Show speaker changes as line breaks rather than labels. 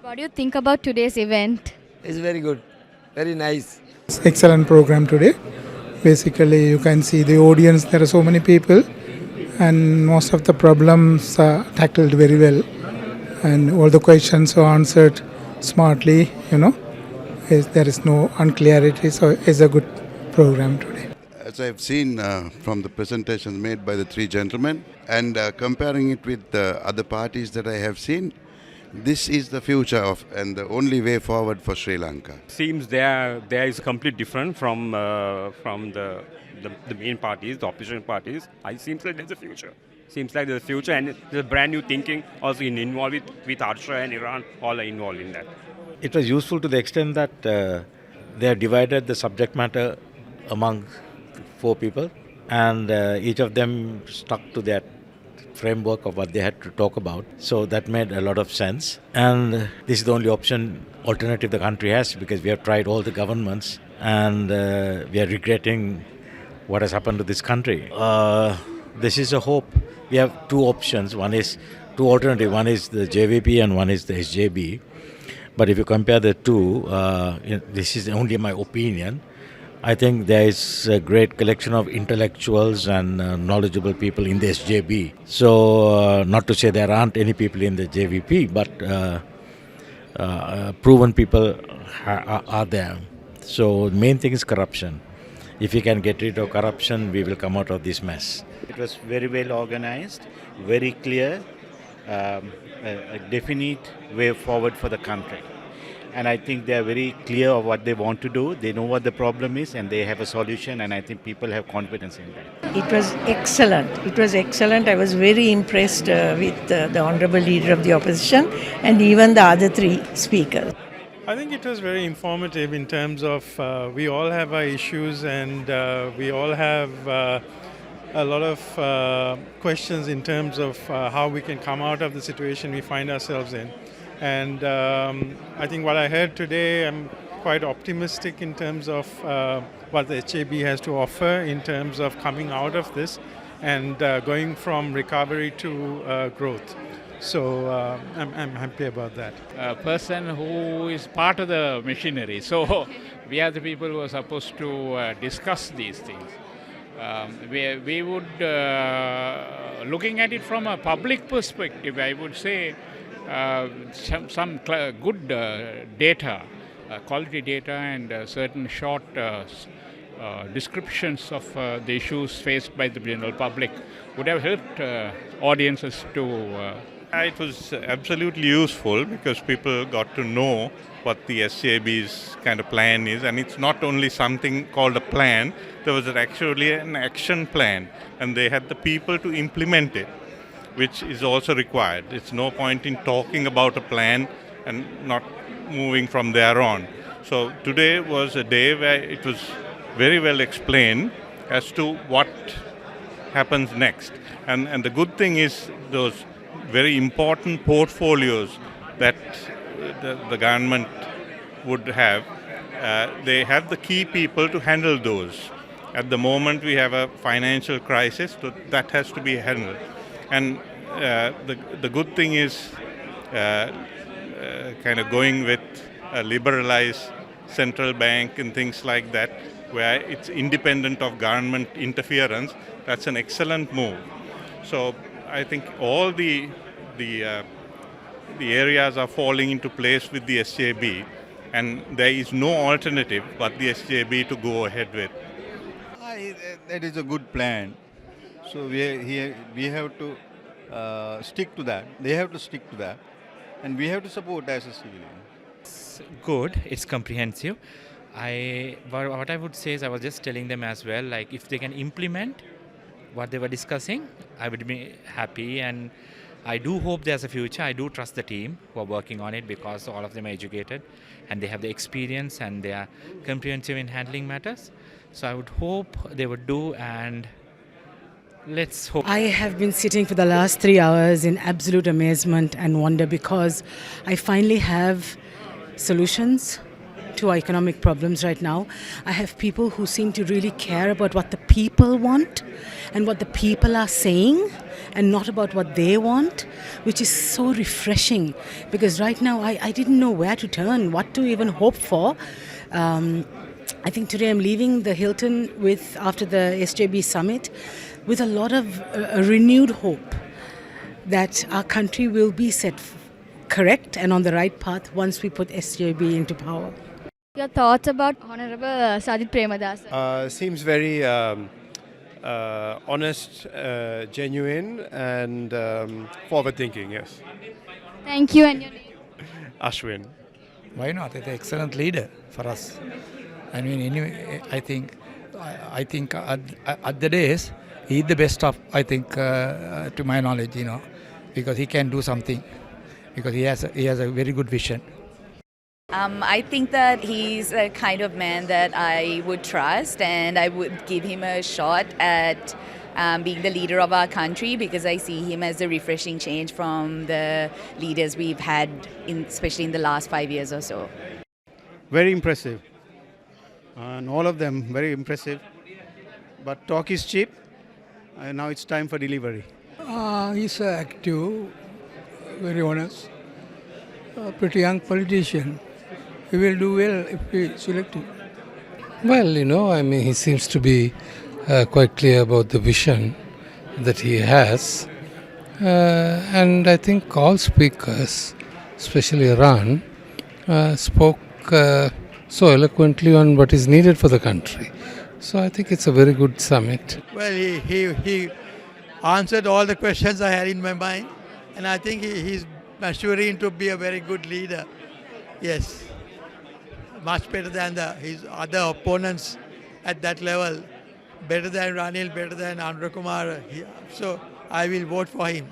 What do you think about today's event?
It's very good, very nice.
Excellent program today. Basically, you can see the audience. There are so many people, and most of the problems are tackled very well, and all the questions are answered smartly. There is no unclarity. So it's a good program today.
As I've seen from the presentations made by the three gentlemen and comparing it with the other parties that I have seen, this is the future of and the only way forward for Sri Lanka.
Seems there is complete different from the main parties, the opposition parties. It seems like there's a future. Seems like there's a future and there's a brand new thinking also involved with Russia and Iran. All are involved in that.
It was useful to the extent that they have divided the subject matter among four people, and each of them stuck to that framework of what they had to talk about. So that made a lot of sense. And this is the only alternative the country has, because we have tried all the governments and we are regretting what has happened to this country. This is a hope. We have two options. One is two alternatives. One is the JVP and one is the SJB. But if you compare the two, this is only my opinion. I think there is a great collection of intellectuals and knowledgeable people in the SJB. So, not to say there aren't any people in the JVP, but proven people are there. So, the main thing is corruption. If we can get rid of corruption, we will come out of this mess.
It was very well organized, very clear, a definite way forward for the country. And I think they are very clear of what they want to do. They know what the problem is and they have a solution, and I think people have confidence in that.
It was excellent. It was excellent. I was very impressed with the Honorable Leader of the Opposition and even the other three speakers.
I think it was very informative in terms of we all have our issues and we all have a lot of questions in terms of how we can come out of the situation we find ourselves in. And I think what I heard today, I'm quite optimistic in terms of what the HAB has to offer in terms of coming out of this and going from recovery to growth. So I'm happy about that.
A person who is part of the machinery. So we are the people who are supposed to discuss these things. We would, looking at it from a public perspective, I would say some good data, quality data and certain short descriptions of the issues faced by the general public would have helped audiences to...
It was absolutely useful because people got to know what the SCAB's kind of plan is, and it's not only something called a plan, there was actually an action plan and they had the people to implement it, which is also required. It's no point in talking about a plan and not moving from there on. So today was a day where it was very well explained as to what happens next. And the good thing is those very important portfolios that the government would have, they have the key people to handle those. At the moment we have a financial crisis, so that has to be handled. And the good thing is kind of going with a liberalized central bank and things like that, where it's independent of government interference. That's an excellent move. So I think all the areas are falling into place with the SJB, and there is no alternative but the SJB to go ahead with.
That is a good plan. So we have to stick to that. They have to stick to that, and we have to support as a civilian.
It's good. It's comprehensive. What I would say is, I was just telling them as well, like if they can implement what they were discussing, I would be happy, and I do hope there's a future. I do trust the team who are working on it because all of them are educated and they have the experience and they are comprehensive in handling matters. So I would hope they would do, and let's hope.
I have been sitting for the last 3 hours in absolute amazement and wonder, because I finally have solutions to our economic problems right now. I have people who seem to really care about what the people want and what the people are saying and not about what they want, which is so refreshing. Because right now I didn't know where to turn, what to even hope for. I think today I'm leaving the Hilton after the SJB summit with a lot of renewed hope that our country will be set correct and on the right path once we put SJB into power.
Your thoughts about Honorable Sajid Premadasa?
Seems very honest, genuine, and forward-thinking. Yes.
Thank you, and your name?
Ashwin.
Why not? It's an excellent leader for us. I mean, anyway, I think at the days, he's the best of, I think, to my knowledge, because he can do something, because he has a very good vision.
I think that he's the kind of man that I would trust, and I would give him a shot at being the leader of our country, because I see him as a refreshing change from the leaders we've had, especially in the last 5 years or so.
Very impressive. And all of them very impressive. But talk is cheap, and now it's time for delivery.
He's active, very honest, pretty young politician. He will do well if we select him.
Well, he seems to be quite clear about the vision that he has. And I think all speakers, especially Iran, spoke so eloquently on what is needed for the country. So I think it's a very good summit.
Well, he answered all the questions I had in my mind, and I think he's maturing to be a very good leader. Yes, much better than his other opponents at that level. Better than Ranil, better than Andhra Kumar. So I will vote for him.